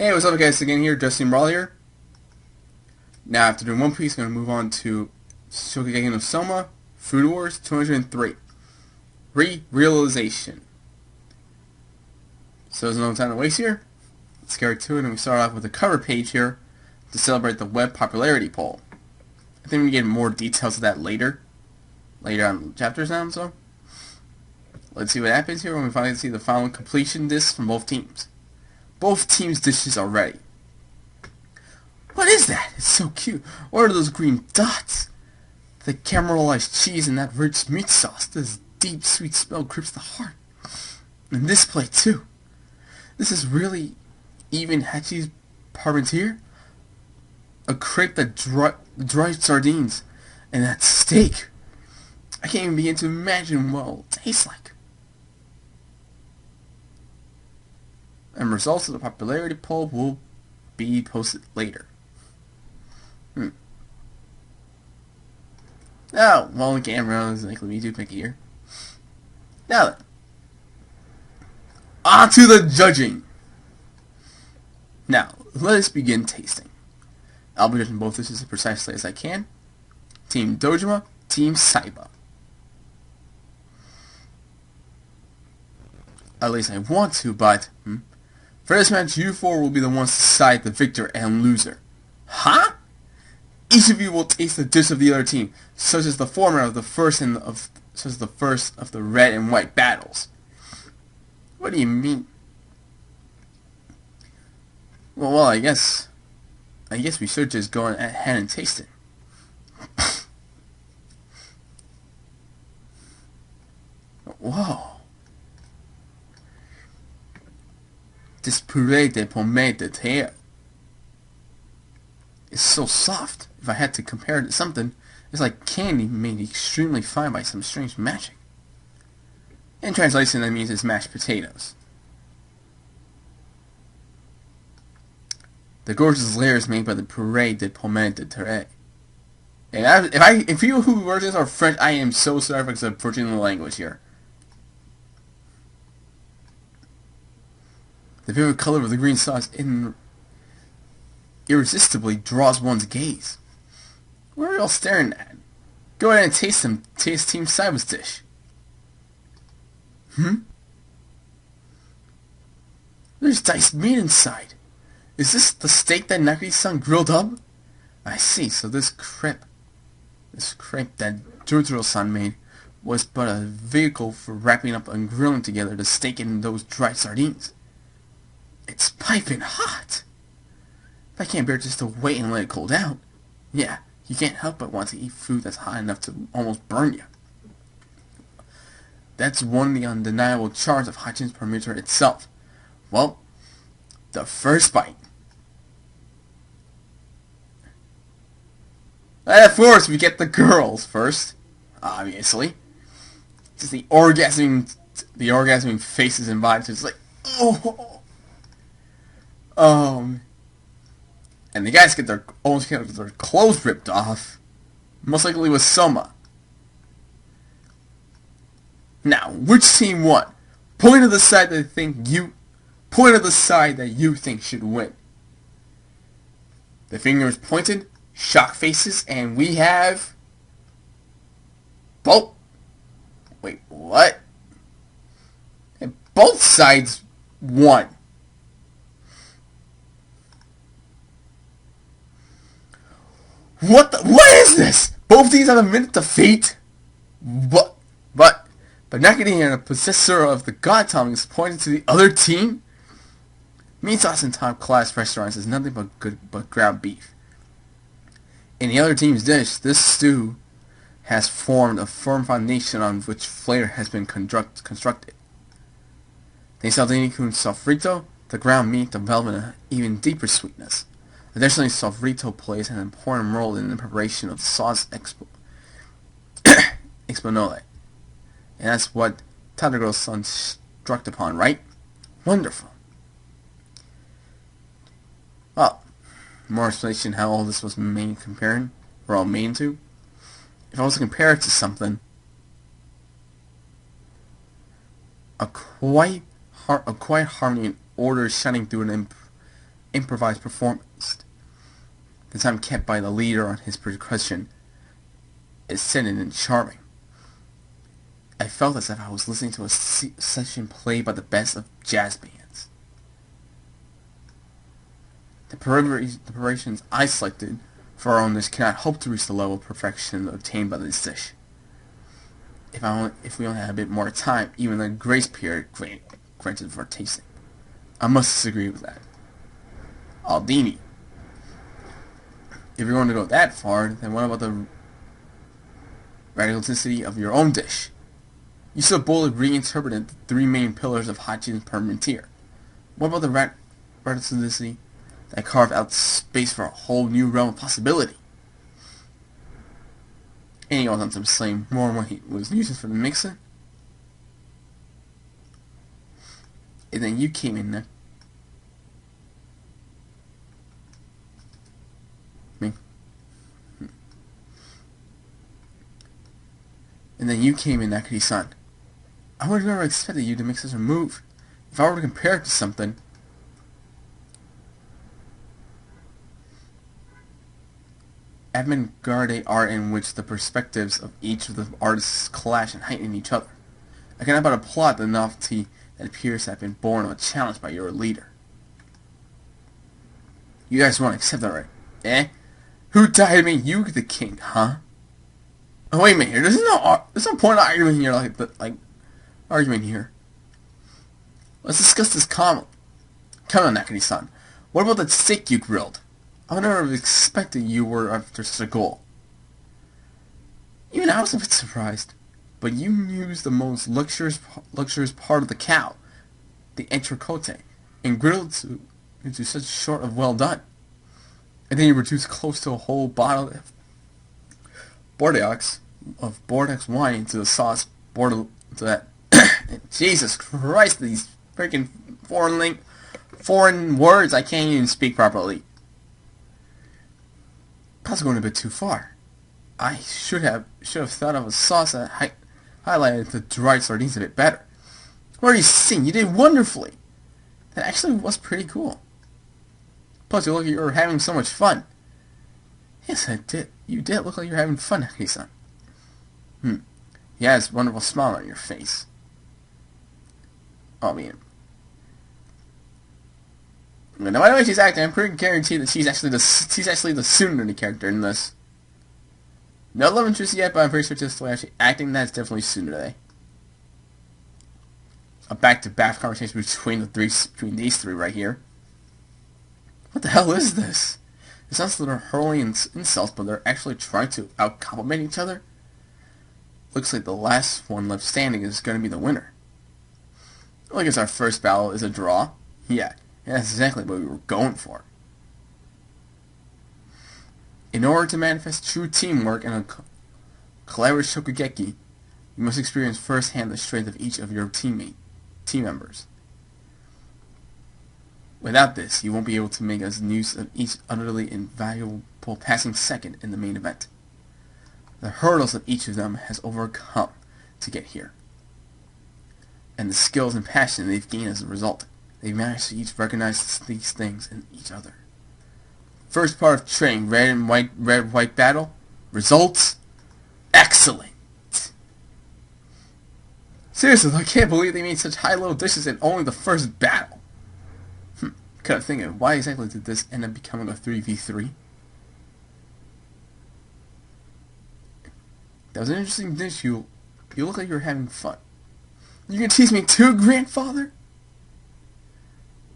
Hey, what's up guys, again here, Justin Brawl here. Now after doing One Piece, I'm going to move on to Shokugeki no Soma, Food Wars 203. Re-realization. So there's no time to waste here. Let's get right to it, and we start off with the cover page here to celebrate the web popularity poll. I think we can get more details of that later on chapters now, so let's see what happens here when we finally see the final completion discs from both teams. Both teams' dishes are ready. What is that? It's so cute. What are those green dots? The caramelized cheese and that rich meat sauce. This deep, sweet smell grips the heart. And this plate, too. This is really even Hachi's parmentier? A crepe that dried sardines. And that steak. I can't even begin to imagine what it'll taste like. And results of the popularity poll will be posted later. Oh, well, the camera is likely me too picky here. Now then, on to the judging. Now, let us begin tasting. I'll be judging both dishes as precisely as I can. Team Dojima, Team Saiba. At least I want to, but for this match, you four will be the ones to decide the victor and loser. Huh? Each of you will taste the dish of the other team, such as the former of the first of the red and white battles. What do you mean? Well, I guess we should just go ahead and taste it. Whoa. This puree de pomme de terre is so soft. If I had to compare it to something, it's like candy made extremely fine by some strange magic. In translation, that means it's mashed potatoes. The gorgeous layers made by the puree de pomme de terre. And if you who words this are French, I am so sorry for butchering the language here. The vivid color of the green sauce irresistibly draws one's gaze. What are you all staring at? Go ahead and taste them. Taste Team Saiba's dish. There's diced meat inside. Is this the steak that Nakiri-san grilled up? I see, so this crepe that Jotaro-san made was but a vehicle for wrapping up and grilling together the steak and those dried sardines. It's piping hot. If I can't bear just to wait and let it cool down, yeah, you can't help but want to eat food that's hot enough to almost burn you. That's one of the undeniable charms of Hachin's parameter itself. Well, the first bite. And of course, we get the girls first, obviously. Just the orgasming faces and vibes. It's like, oh. And the guys almost get their clothes ripped off. Most likely with Soma. Now, which team won? Point of the side that you think should win. The finger is pointed, shock faces, and we have both. Wait, what? And both sides won. What is this? Both teams have a minute to fate? But Nakiri and a possessor of the God tongue is pointing to the other team? Meat sauce in top class restaurants is nothing but ground beef. In the other team's dish, this stew has formed a firm foundation on which flavor has been constructed. They saldini con sofrito, the ground meat developed an even deeper sweetness. Additionally, sofrito plays an important role in the preparation of the sauce exponole. And that's what Tadagoro-san struck upon, right? Wonderful. Well, more explanation how all this was made to. If I was to compare it to something, a quiet harmony and order shining through improvised performance. The time kept by the leader on his percussion is scented and charming. I felt as if I was listening to a session played by the best of jazz bands. The preparations I selected for our own dish cannot hope to reach the level of perfection obtained by this dish. If we only had a bit more time, even the grace period granted for tasting. I must disagree with that. Aldini. If you're going to go that far, then what about the radicality of your own dish? You so boldly reinterpreted the three main pillars of hot cheese and parmentier. What about the radicality that carved out space for a whole new realm of possibility? And he goes on to explain more on what he was using for the mixer. And then you came in there. And then you came in, Nakiri-san. I would have never expected you to make such a move. If I were to compare it to something, avant-garde art in which the perspectives of each of the artists clash and heighten each other. I cannot but applaud the novelty that appears to have been born of a challenge by your leader. You guys won't accept that, right? Eh? Who died to make you the king, huh? Oh, wait a minute here. There's no point of argument here, argument here. Let's discuss this calmly. Come on, Nakiri-san. What about that steak you grilled? I would never have expected you were after such a goal. Even I was a bit surprised. But you used the most luxurious part of the cow, the entrecote, and grilled into such short of well done. And then you reduced close to a whole bottle of Bordeaux wine into the sauce, into that. Jesus Christ, these freaking foreign words I can't even speak properly. That's going a bit too far. I should have thought of a sauce that highlighted the dried sardines a bit better. What are you saying? You did wonderfully. That actually was pretty cool. Plus, you look like you were having so much fun. Yes, I did. You did look like you were having fun, Nakiri-san. You had this wonderful smile on your face. Oh, man. No matter way she's acting, I'm pretty guaranteed that she's actually the Tsunade character in this. No love interest yet, but I'm pretty sure just the way she's acting, that's definitely Tsunade. A back-to-back conversation between these three right here. What the hell is this? It sounds like they're hurling insults, but they're actually trying to out-compliment each other. Looks like the last one left standing is going to be the winner. Well, I guess our first battle is a draw. Yeah, and that's exactly what we were going for. In order to manifest true teamwork and a collaborative shokugeki, you must experience firsthand the strength of each of your team members. Without this, you won't be able to make as use of each utterly invaluable passing second in the main event. The hurdles that each of them has overcome to get here, and the skills and passion they've gained as a result. They've managed to each recognize these things in each other. First part of training, red white battle. Results, excellent. Seriously, I can't believe they made such high-level dishes in only the first battle. Kind of thinking, why exactly did this end up becoming a 3v3? That was an interesting dish. You look like you were having fun. You can tease me too, grandfather?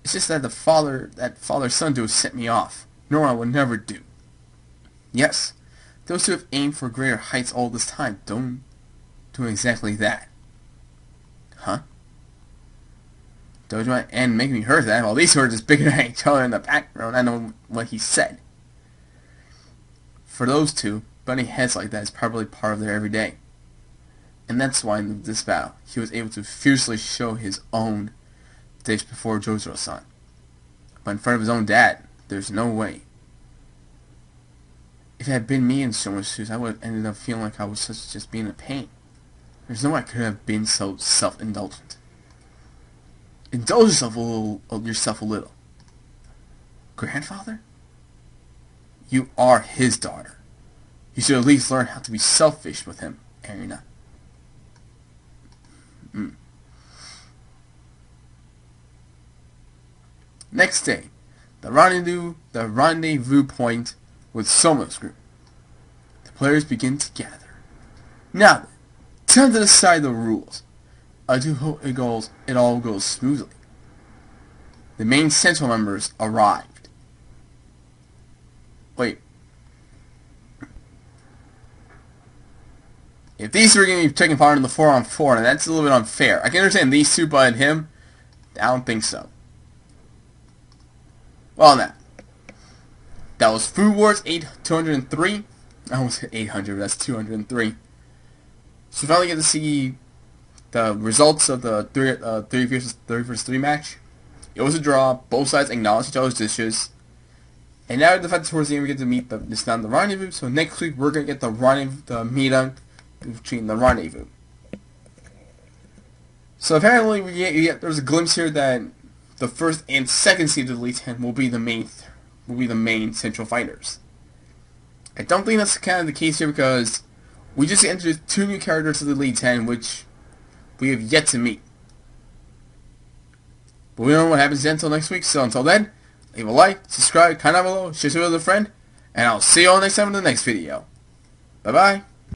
It's just that father-son duo set me off. No, I would never do. Yes, those who have aimed for greater heights all this time don't do exactly that. Huh? Don't you want and make me heard that? Well, these two are just bickering at each other in the background. I know what he said. For those two, butting heads like that is probably part of their everyday. And that's why in this battle, he was able to fiercely show his own dish before Jotaro-san. But in front of his own dad, there's no way. If it had been me in Shoma's shoes, I would have ended up feeling like I was just being a pain. There's no way I could have been so self-indulgent. Indulge yourself a little. grandfather? You are his daughter. You should at least learn how to be selfish with him, Erina. Next day, the rendezvous point with Soma's group. The players begin to gather. Now then, time to decide the rules. I do hope it all goes smoothly. The main central members arrived. Wait. If these three are going to be taking part in the 4-on-4, then that's a little bit unfair. I can understand these two, but him, I don't think so. Well, now. That was Food Wars 203. I almost hit 800, that's 203. So we finally get to see the results of the 3 versus 3 match. It was a draw. Both sides acknowledged each other's dishes. And now the fact towards the end we get to meet the rendezvous. So next week we're going to get the meetup between the rendezvous. So apparently there's a glimpse here that the first and second seed of the Elite 10 will be the main central fighters. I don't think that's kind of the case here because we just introduced 2 new characters to the Elite 10 which we have yet to meet. But we don't know what happens until next week, so until then, leave a like, subscribe, comment down below, share this video with a friend, and I'll see you all next time in the next video. Bye bye.